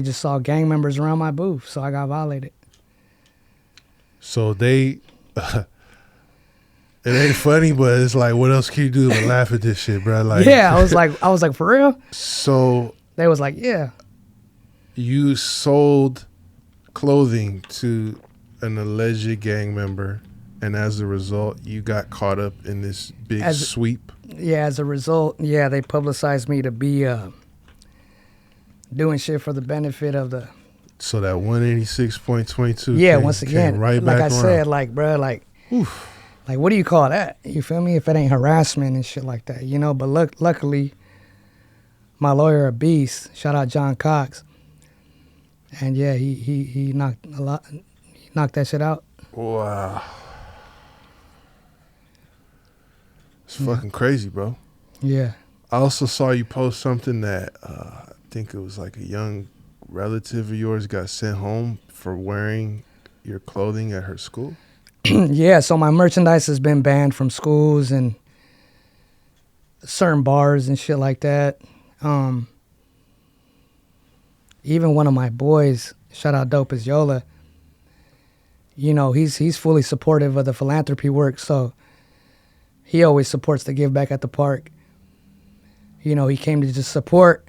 just saw gang members around my booth, so I got violated. So they, it ain't funny, but it's like, what else can you do but laugh at this shit, bro? Like, yeah, I was like, for real? So they was like, yeah. You sold clothing to an alleged gang member, and as a result, you got caught up in this big sweep? Yeah, as a result, they publicized me to be doing shit for the benefit of the... So that 186.22 once again, right like back I around. said, like, bro, like... Oof. Like, what do you call that? You feel me? If it ain't harassment and shit like that, But luckily, my lawyer a beast. Shout out John Cox. And yeah, he knocked that shit out. Wow. It's fucking crazy, bro. Yeah. I also saw you post something that I think it was like a young relative of yours got sent home for wearing your clothing at her school. Yeah, so my merchandise has been banned from schools and certain bars and shit like that. Even one of my boys, shout out Dope as Yola, you know, he's fully supportive of the philanthropy work, so he always supports the Give Back at the Park. You know, he came to just support,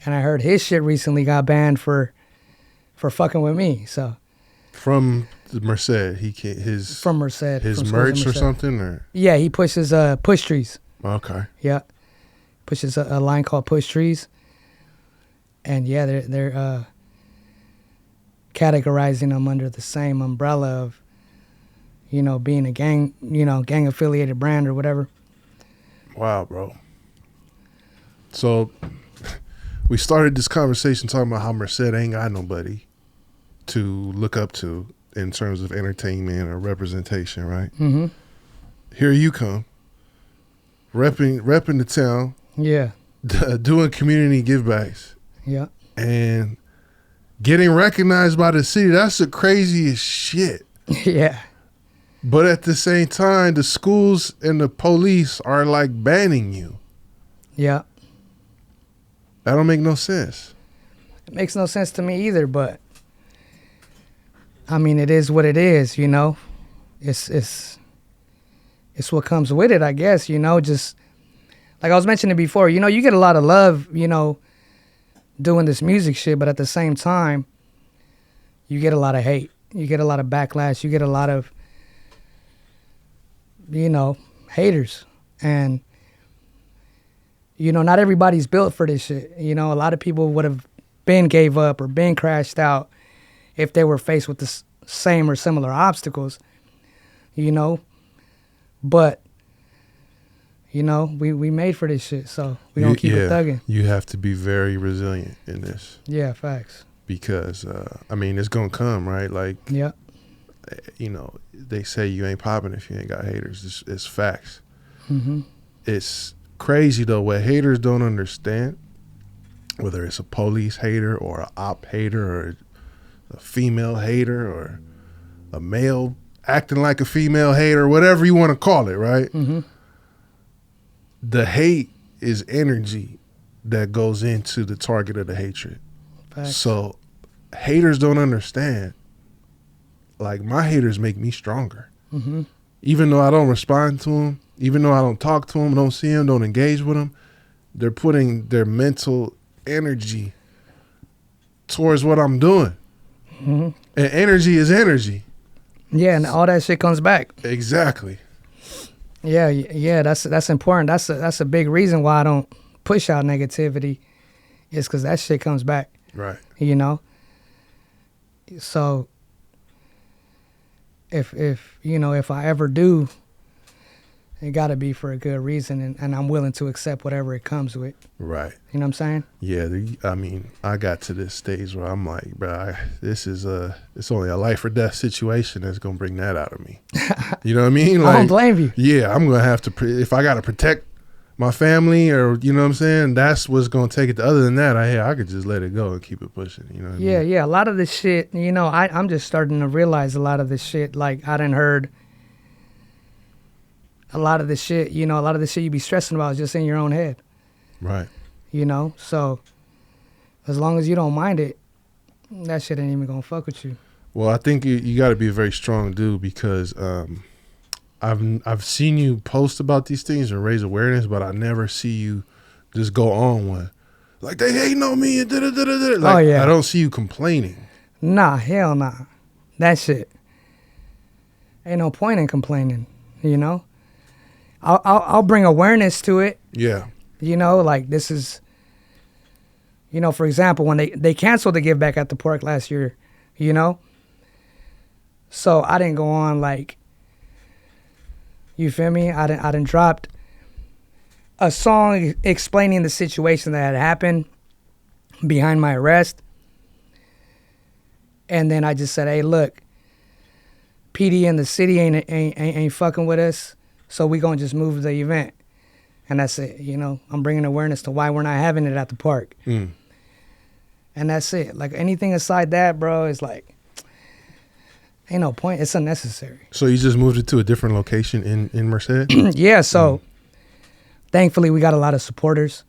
and I heard his shit recently got banned for fucking with me, so. From the Merced, from Merced. His from merch or Merced. something, or? Yeah, he pushes push trees. Okay. Yeah, pushes a line called Push Trees, and yeah, they're categorizing them under the same umbrella of, you know, being a gang, you know, gang affiliated brand or whatever. Wow, bro. So we started this conversation talking about how Merced ain't got nobody to look up to in terms of entertainment or representation, right? Mm-hmm. Here you come, repping the town. Yeah. Doing community givebacks. Yeah. And getting recognized by the city. That's the craziest shit. Yeah. But at the same time, the schools and the police are like banning you. Yeah. That don't make no sense. It makes no sense to me either, but I mean, it is what it is, you know. It's what comes with it, I guess, you know. Just like I was mentioning before, you know, you get a lot of love, you know, doing this music shit, but at the same time, you get a lot of hate. You get a lot of backlash. You get a lot of, you know, haters. And, you know, not everybody's built for this shit. You know, a lot of people would have been gave up or been crashed out if they were faced with the same or similar obstacles, you know. But, you know, we made for this shit, so we don't keep it thugging. You have to be very resilient in this. Yeah, facts. Because, I mean, it's going to come, right? Like, yeah. You know, they say you ain't popping if you ain't got haters. It's facts. Mm-hmm. It's crazy, though, what haters don't understand, whether it's a police hater or an op hater or a female hater or a male acting like a female hater, whatever you want to call it, right? Mm-hmm. The hate is energy that goes into the target of the hatred. Facts. So haters don't understand. Like, my haters make me stronger. Mm-hmm. Even though I don't respond to them, even though I don't talk to them, don't see them, don't engage with them, they're putting their mental energy towards what I'm doing. Mm-hmm. And energy is energy. Yeah, and all that shit comes back. Exactly. Yeah, that's important. That's a big reason why I don't push out negativity, is because that shit comes back. Right. You know. So if you know, if I ever do, it got to be for a good reason, and I'm willing to accept whatever it comes with. Right. You know what I'm saying? Yeah, I mean, I got to this stage where I'm like, bro, it's only a life or death situation that's gonna bring that out of me. You know what I mean? Like, I don't blame you. Yeah, I'm gonna have to, if I gotta protect my family, or you know what I'm saying, that's what's gonna take it. Other than that, I could just let it go and keep it pushing. You know what I mean? Yeah. A lot of this shit, you know, I'm just starting to realize a lot of this shit. Like, I done heard a lot of this shit. You know, a lot of the shit you be stressing about is just in your own head. Right. You know, so as long as you don't mind it, that shit ain't even gonna fuck with you. Well, I think you got to be a very strong dude, because I've seen you post about these things and raise awareness, but I never see you just go on one like they hating on me and da-da-da-da-da. Like, oh yeah, I don't see you complaining. Nah, hell nah. That shit ain't no point in complaining. You know, I'll bring awareness to it. Yeah. You know, like, this is, you know, for example, when they canceled the Give Back at the Park last year, you know, so I didn't go on, like, you feel me? I didn't dropped a song explaining the situation that had happened behind my arrest. And then I just said, hey, look, PD in the city ain't fucking with us, so we gonna just move the event, and that's it. You know, I'm bringing awareness to why we're not having it at the park, and that's it. Like anything aside that, bro, is like ain't no point. It's unnecessary. So you just moved it to a different location in Merced? Yeah. So thankfully, we got a lot of supporters,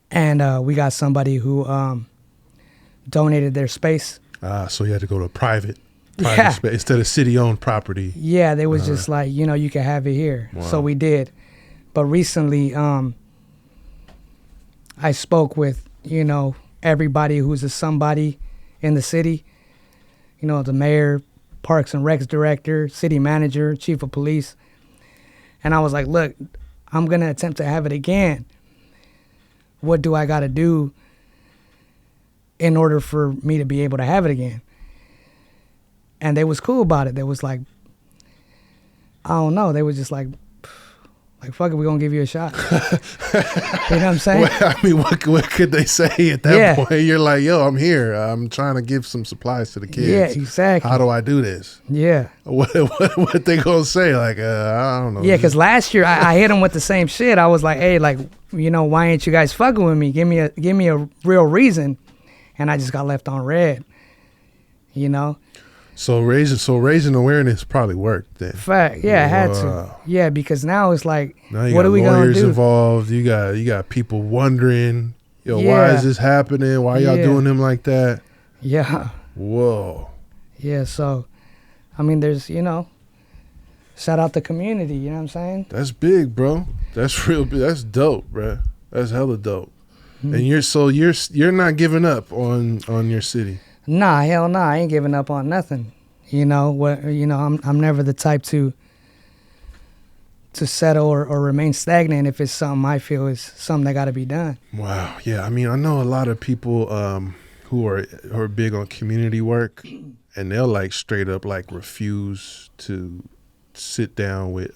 and we got somebody who donated their space. So you had to go to a private space instead of city-owned property. Yeah, they was just like, you know, you can have it here. Wow. So we did. But recently, I spoke with, you know, everybody who's a somebody in the city. You know, the mayor, Parks and Recs director, city manager, chief of police. And I was like, look, I'm going to attempt to have it again. What do I got to do in order for me to be able to have it again? And they was cool about it. They was like, I don't know. They was just like, fuck it, we're going to give you a shot. You know what I'm saying? Well, I mean, what could they say at that point? You're like, yo, I'm here. I'm trying to give some supplies to the kids. Yeah, exactly. How do I do this? Yeah. What they going to say? Like, I don't know. Yeah, because last year I hit them with the same shit. I was like, hey, like, you know, why ain't you guys fucking with me? Give me a real reason. And I just got left on red, you know? So raising awareness probably worked then. Fact, yeah, I had to. Yeah, because now it's like, now what are we gonna do? Lawyers involved. You got people wondering, yo, why is this happening? Why y'all doing him like that? Yeah. Whoa. Yeah. So, I mean, there's, you know, shout out the community. You know what I'm saying? That's big, bro. That's real big. That's dope, bro. That's hella dope. And you're not giving up on your city. Nah, hell nah. I ain't giving up on nothing. You know what? You know, I'm never the type to settle or remain stagnant if it's something I feel is something that got to be done. Wow. Yeah. I mean, I know a lot of people who are big on community work, and they'll like straight up like refuse to sit down with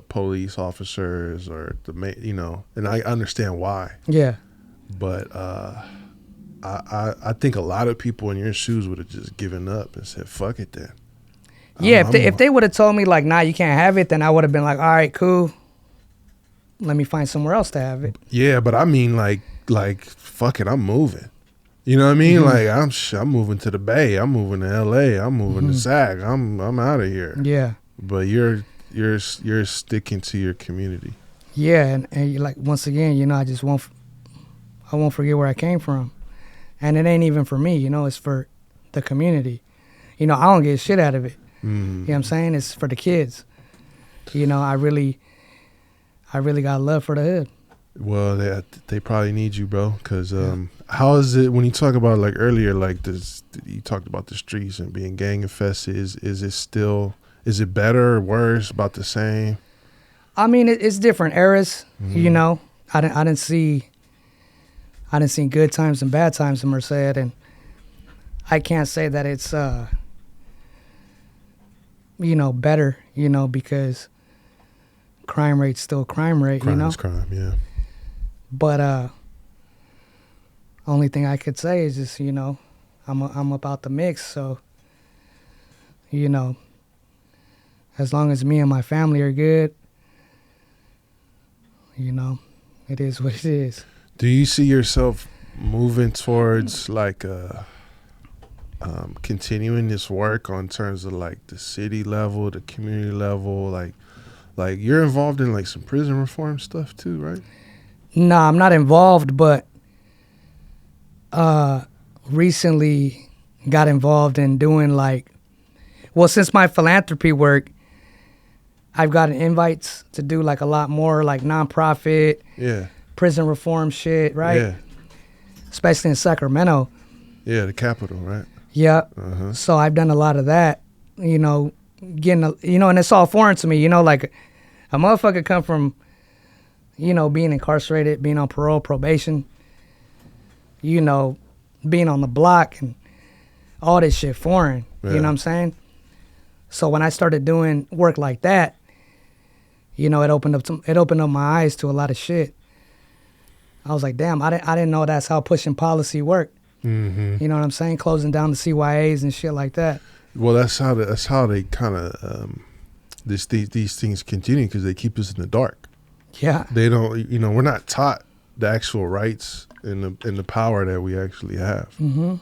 police officers or you know, and I understand why. Yeah. But I think a lot of people in your shoes would have just given up and said, fuck it then. Yeah, if they would have told me like, nah, you can't have it, then I would have been like, all right, cool. Let me find somewhere else to have it. Yeah, but I mean like fuck it, I'm moving. You know what I mean? Like I'm moving to the Bay. I'm moving to LA. I'm moving to SAC. I'm out of here. Yeah. But you're sticking to your community. Yeah, and like once again, you know, I won't forget where I came from. And it ain't even for me, you know, it's for the community. You know, I don't get shit out of it. You know what I'm saying? It's for the kids. You know, I really got love for the hood. Well, they probably need you, bro. Because how is it when you talk about like earlier, like this, you talked about the streets and being gang infested. Is it better or worse? About the same? I mean, it's different eras. You know, I didn't see good times and bad times in Merced, and I can't say that it's you know, better, you know, because crime rate's still crime rate, you know. Crime is crime, yeah. But only thing I could say is just, you know, I'm about the mix, so you know, as long as me and my family are good, you know, it is what it is. Do you see yourself moving towards like continuing this work on terms of like the city level, the community level, like you're involved in like some prison reform stuff too, right? No, I'm not involved, but recently got involved in doing like, well, since my philanthropy work, I've gotten invites to do like a lot more like nonprofit, prison reform shit, right? Yeah. Especially in Sacramento. Yeah, the capital, right? Yeah. So I've done a lot of that, you know, and it's all foreign to me, you know, like a motherfucker come from, you know, being incarcerated, being on parole, probation, you know, being on the block and all this shit foreign, you know what I'm saying? So when I started doing work like that, you know, it opened up my eyes to a lot of shit. I was like, damn, I didn't know that's how pushing policy worked. You know what I'm saying? Closing down the CYAs and shit like that. Well, that's how they kind of these things continue because they keep us in the dark. Yeah. They don't, we're not taught the actual rights and the power that we actually have. Mm-hmm.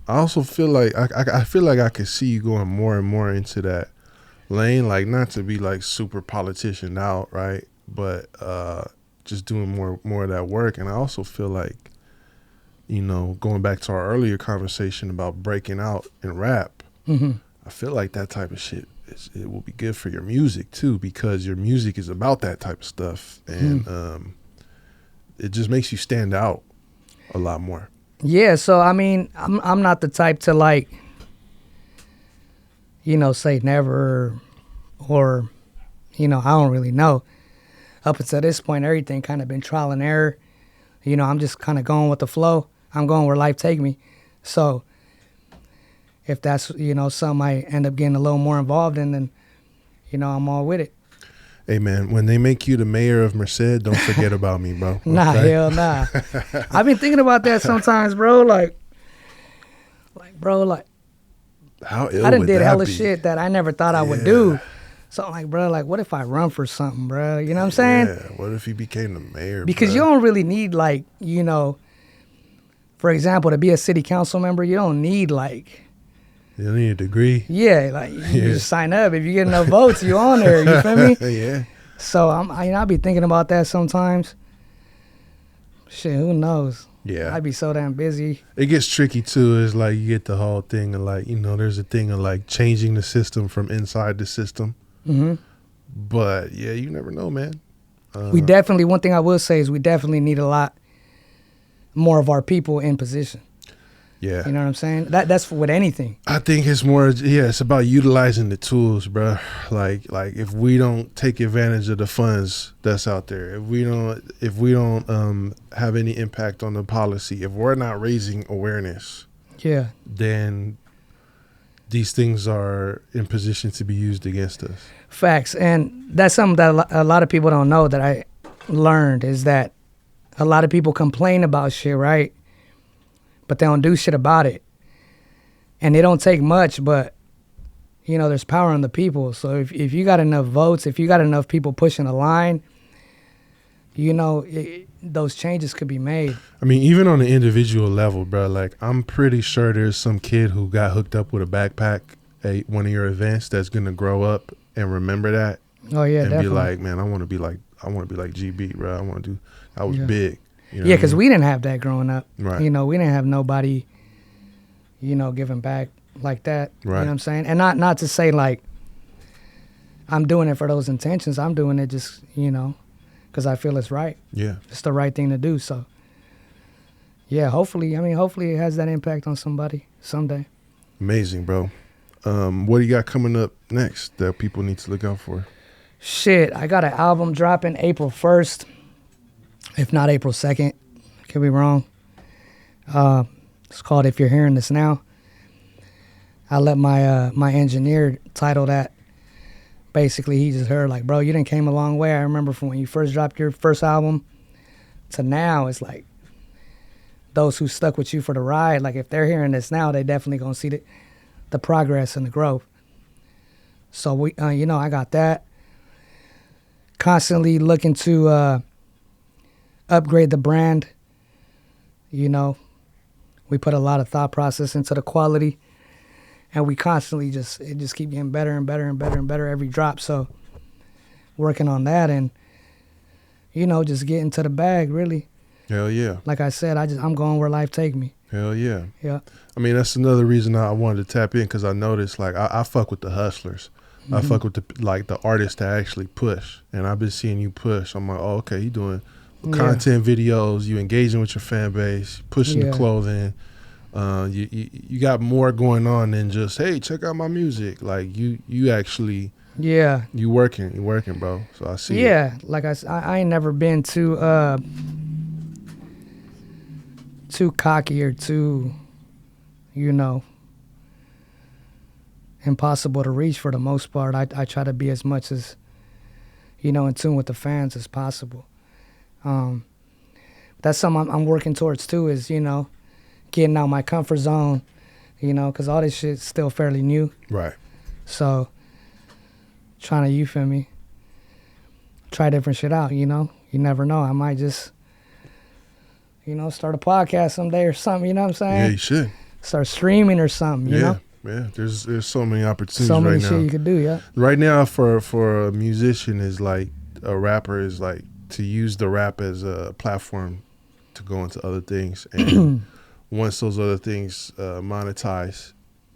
I also feel like I feel like I could see you going more and more into that lane, like not to be like super politician out, right? But just doing more of that work. And I also feel like, going back to our earlier conversation about breaking out in rap, Mm-hmm. I feel like that type of shit it will be good for your music too, because your music is about that type of stuff, and it just makes you stand out a lot more. Yeah, so I mean, I'm not the type to like, say never, or, I don't really know. Up until this point, everything kind of been trial and error. I'm just kind of going with the flow. I'm going where life take me. So if that's, something I end up getting a little more involved in, then, I'm all with it. Hey man, when they make you the mayor of Merced, don't forget about me, bro. Okay? Nah, hell nah. I've been thinking about that sometimes, bro. Like, how ill I done would did that hella be? shit that I never thought I would do. So I'm like, bro, like, what if I run for something, bro? You know what I'm saying? Yeah. What if he became the mayor? Because bruh? you don't really need, like, for example, to be a city council member, you don't need, like, You don't need a degree. yeah, like, you just sign up. If you get enough votes, you on there. You feel me? Yeah. So I'll be thinking about that sometimes. Shit, who knows? Yeah. I'd be so damn busy. It gets tricky too. It's like you get the whole thing of like, there's a thing of like changing the system from inside the system. Hmm. But yeah, you never know, man. One thing I will say is we definitely need a lot more of our people in position. Yeah. You know what I'm saying? That's with anything. I think it's more, it's about utilizing the tools, bro. Like if we don't take advantage of the funds that's out there, if we don't have any impact on the policy, if we're not raising awareness, Yeah. then these things are in position to be used against us. Facts. And that's something that a lot of people don't know that I learned is that a lot of people complain about shit, right? But they don't do shit about it. And it don't take much, but, there's power in the people. So if you got enough votes, if you got enough people pushing a line, those changes could be made. I mean, even on an individual level, bro, like I'm pretty sure there's some kid who got hooked up with a backpack at one of your events that's going to grow up and remember that. Oh, yeah, and definitely. be like, man, I want to be like GB, bro. I was big. Yeah, because we didn't have that growing up. Right. We didn't have nobody, giving back like that. Right. You know what I'm saying? And not to say like I'm doing it for those intentions. I'm doing it just, because I feel it's right. Yeah. It's the right thing to do. So, yeah, hopefully it has that impact on somebody someday. Amazing, bro. What do you got coming up next that people need to look out for? Shit, I got an album dropping April 1st. If not April 2nd, could be wrong. It's called If You're Hearing This Now. I let my engineer title that. Basically, he just heard like, bro, you done came a long way. I remember from when you first dropped your first album to now, it's like those who stuck with you for the ride, like if they're hearing this now, they definitely gonna see the progress and the growth. So we, I got that. Constantly looking to upgrade the brand. We put a lot of thought process into the quality, and we constantly just keep getting better and better and better and better every drop. So working on that and just getting to the bag, really. Hell yeah. Like I said, I'm going where life take me. Hell yeah. Yeah. I mean, that's another reason I wanted to tap in, because I noticed like I fuck with the hustlers. I fuck with the artists that actually push, and I've been seeing you push. I'm like, oh, okay, you doing content videos, you engaging with your fan base, pushing the clothing. You got more going on than just, hey, check out my music. Like you actually, you working, bro. So I see. Yeah, like I ain't never been too cocky or too, impossible to reach for the most part. I try to be as much as, in tune with the fans as possible. That's something I'm working towards too, is, getting out my comfort zone, you know, because all this shit's still fairly new. Right. So, trying to, you feel me, try different shit out, you know? You never know. I might just, you know, start a podcast someday or something, you know what I'm saying? Yeah, you should. Start streaming or something, you know? Yeah, there's so many opportunities So many right now. shit you could do, yeah. Right now, for a musician is like, a rapper is like, to use the rap as a platform to go into other things. And once those other things monetize,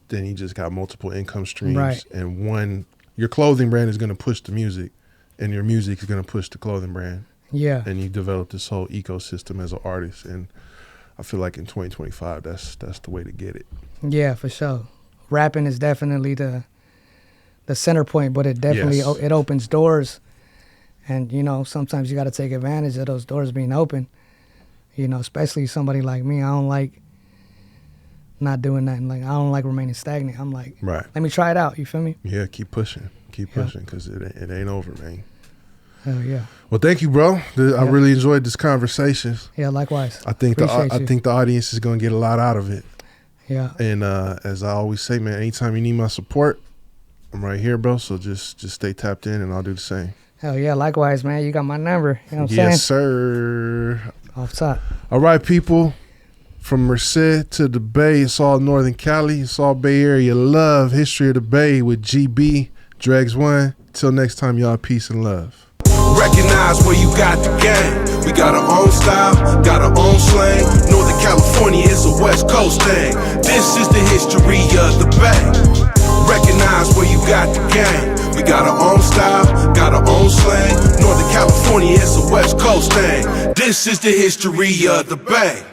then you just got multiple income streams. Right. And your clothing brand is going to push the music, and your music is going to push the clothing brand. Yeah. And you develop this whole ecosystem as an artist. And I feel like in 2025, that's the way to get it. Yeah, for sure. Rapping is definitely the center point, but it definitely it opens doors. And, you know, sometimes you got to take advantage of those doors being open. You know, especially somebody like me. I don't like not doing nothing. Like, I don't like remaining stagnant. I'm like, right. Let me try it out. You feel me? Yeah, keep pushing. Keep pushing, because it ain't over, man. Hell yeah. Well, thank you, bro. I really enjoyed this conversation. Yeah, likewise. I think the audience is going to get a lot out of it. Yeah. And as I always say, man, anytime you need my support, I'm right here, bro. So just stay tapped in, and I'll do the same. Hell yeah, likewise, man. You got my number. You know what I'm saying? Yes, sir. Off top. All right, people. From Merced to the Bay, it's all Northern Cali. It's all Bay Area love. History of the Bay with GB, Dregs 1. Till next time, y'all. Peace and love. Recognize where you got the game. We got our own style, got our own slang. Northern California is a West Coast thing. This is the history of the Bay. Recognize where you got the game. We got our own style, got our own slang. Northern California is a West Coast thing. This is the history of the Bay.